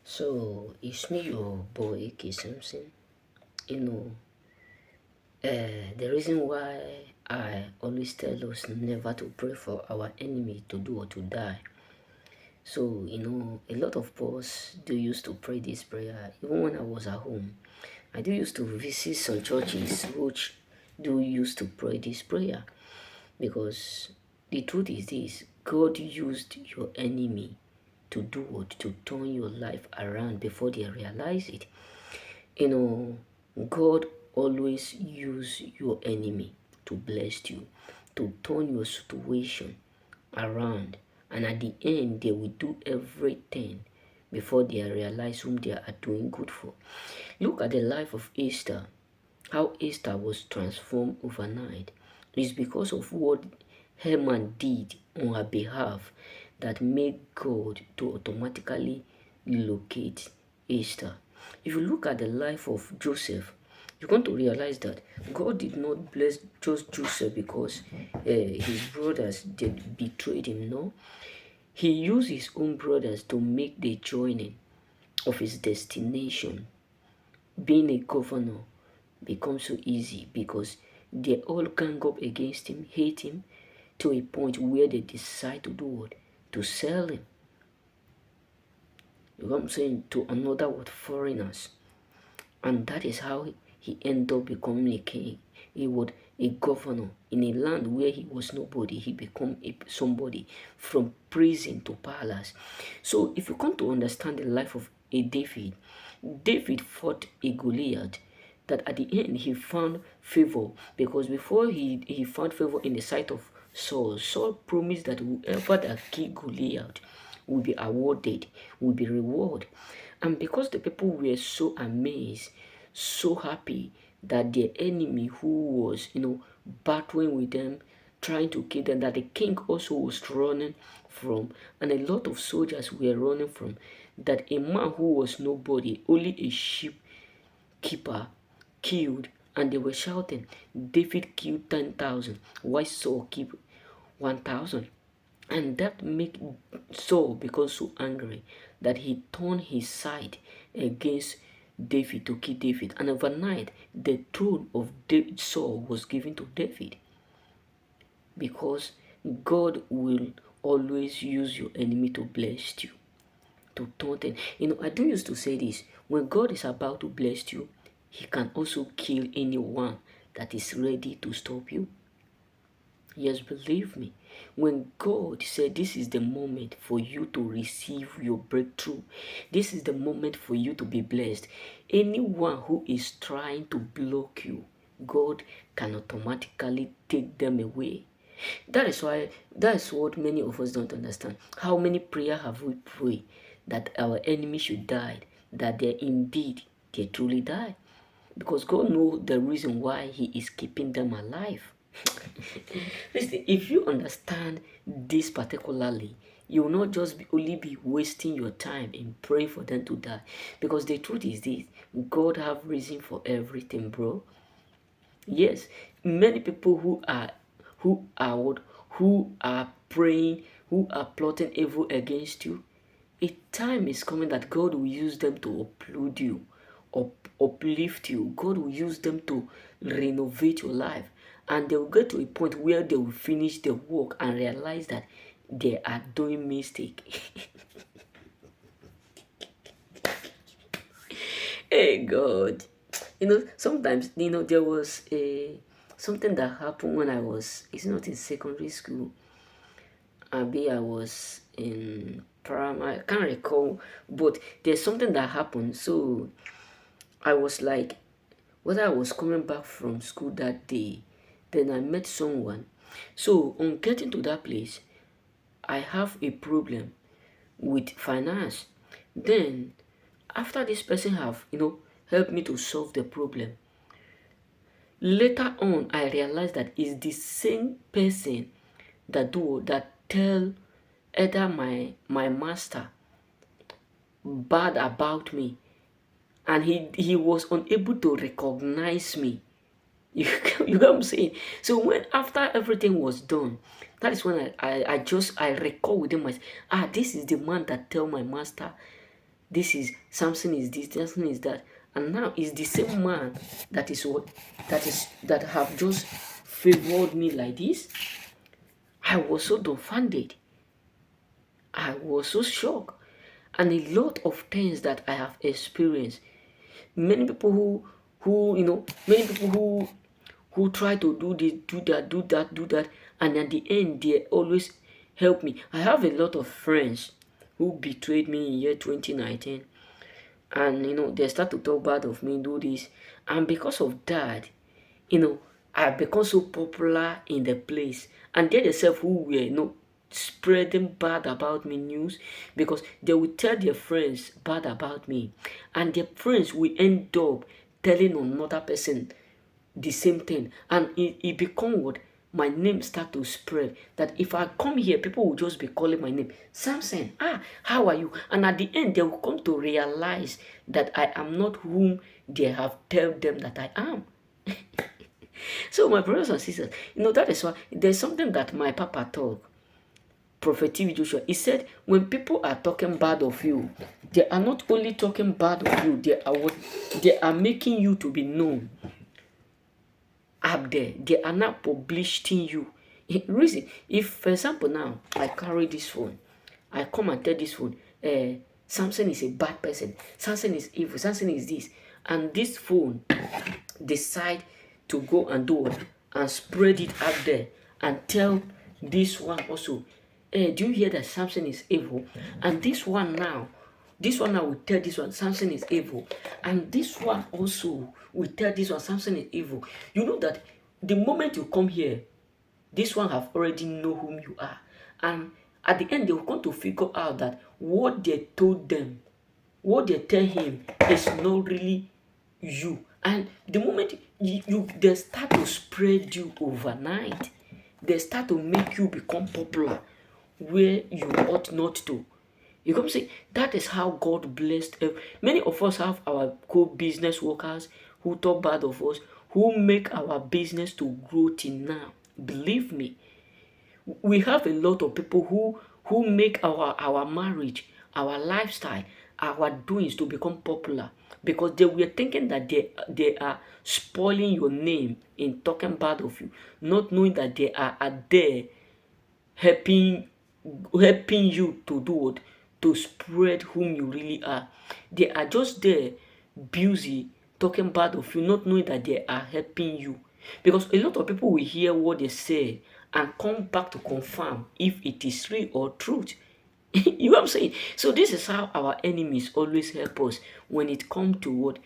So it's me, your boy, K. Simpson. You know, the reason why I always tell us never to pray for our enemy to do or to die. So, a lot of us do used to pray this prayer. Even when I was at home, I do used to visit some churches which do used to pray this prayer. Because the truth is this, God used your enemy to do what? To turn your life around before they realize it. You God always use your enemy to bless you, to turn your situation around. And at the end, they will do everything before they realize whom they are doing good for. Look at the life of Esther, how Esther was transformed overnight. It's because of what Haman did on her behalf that made God to automatically locate Esther. If you look at the life of Joseph, you're going to realize that God did not bless just Joseph because his brothers did betrayed him. No, he used his own brothers to make the joining of his destination. Being a governor becomes so easy because they all gang up against him, hate him, to a point where they decide to do what? To sell him. You know what I'm saying? To another word, foreigners. And that is how he ended up becoming a king. He was a governor in a land where he was nobody. He became somebody from prison to palace. So if you come to understand the life of a David, David fought a Goliath that at the end he found favor, because before he found favor in the sight of Saul, Saul promised that whoever that killed Goliath will be awarded, will be rewarded. And because the people were so amazed, so happy that their enemy who was, battling with them, trying to kill them, that the king also was running from, and a lot of soldiers were running from, that a man who was nobody, only a sheep keeper, killed, and they were shouting, David killed 10,000, why Saul keep 1,000? And that made Saul become so angry that he turned his side against David to kill David. And overnight, the throne of Saul was given to David, because God will always use your enemy to bless you, to turn them. I do used to say this: when God is about to bless you, He can also kill anyone that is ready to stop you. Yes, believe me. When God said this is the moment for you to receive your breakthrough, this is the moment for you to be blessed, anyone who is trying to block you, God can automatically take them away. That is what many of us don't understand. How many prayer have we prayed that our enemy should die, that they truly die? Because God knows the reason why He is keeping them alive. Listen, if you understand this particularly, you will not just only be wasting your time in praying for them to die. Because the truth is this: God have reason for everything, bro. Yes, many people who are praying, who are plotting evil against you, a time is coming that God will use them to upload you, uplift you. God will use them to renovate your life. And they will get to a point where they will finish the work and realize that they are doing mistake. Hey God. Sometimes, there was a something that happened when I was, it's not in secondary school. Maybe I was in primary, I can't recall, but there's something that happened. So I was like, whether I was coming back from school that day, then I met someone. So on getting to that place, I have a problem with finance. Then after this person have, helped me to solve the problem, later on I realized that it's the same person that tell either my master bad about me, and he was unable to recognize me. You get what I'm saying? So when after everything was done, that is when I recall within myself, this is the man that tell my master This is Samson is this, Samson is that. And now it's the same man that is what that have just favored me like this. I was so dumbfounded. I was so shocked. And a lot of things that I have experienced. Many people many people who try to do this, do that, do that, do that, and at the end they always help me. I have a lot of friends who betrayed me in year 2019, and they start to talk bad of me, do this, and because of that, I become so popular in the place, and they themselves who were spreading bad about me news, because they will tell their friends bad about me, and their friends will end up telling another person the same thing, and it become what my name start to spread, that if I come here, people will just be calling my name, Samson, how are you? And at the end they will come to realize that I am not whom they have told them that I am. So my brothers and sisters, that is why there's something that my papa taught, Prophet TV Joshua. He said, when people are talking bad of you, they are not only talking bad of you, they are making you to be known up there. They are not publishing you. Reason, if for example now I carry this phone, I come and tell this phone, Samson is a bad person, Samson is evil, Samson is this, and this phone decide to go and do what, and spread it out there and tell this one also, do you hear that Samson is evil? And this one now will tell this one Samson is evil, and this one also will tell this one Samson is evil. You know that the moment you come here, this one have already know whom you are, and at the end they will come to figure out that what they told them, what they tell him is not really you. And the moment they start to spread you overnight, they start to make you become popular where you ought not to. You come say that is how God blessed. Many of us have our co-business workers who talk bad of us, who make our business to grow till now. Believe me, we have a lot of people who make our marriage, our lifestyle, our doings to become popular, because they were thinking that they are spoiling your name in talking bad of you, not knowing that they are there helping you to do what, to spread whom you really are. They are just there busy talking bad of you, not knowing that they are helping you. Because a lot of people will hear what they say and come back to confirm if it is real or truth. You know what I'm saying? So this is how our enemies always help us when it comes to what,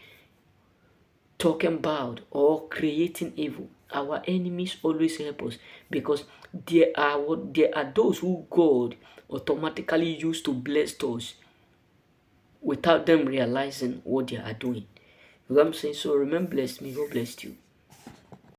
talking bad or creating evil. Our enemies always help us, because they are those who God automatically used to bless us without them realizing what they are doing. You know what I'm saying? So remember, bless me, God bless you.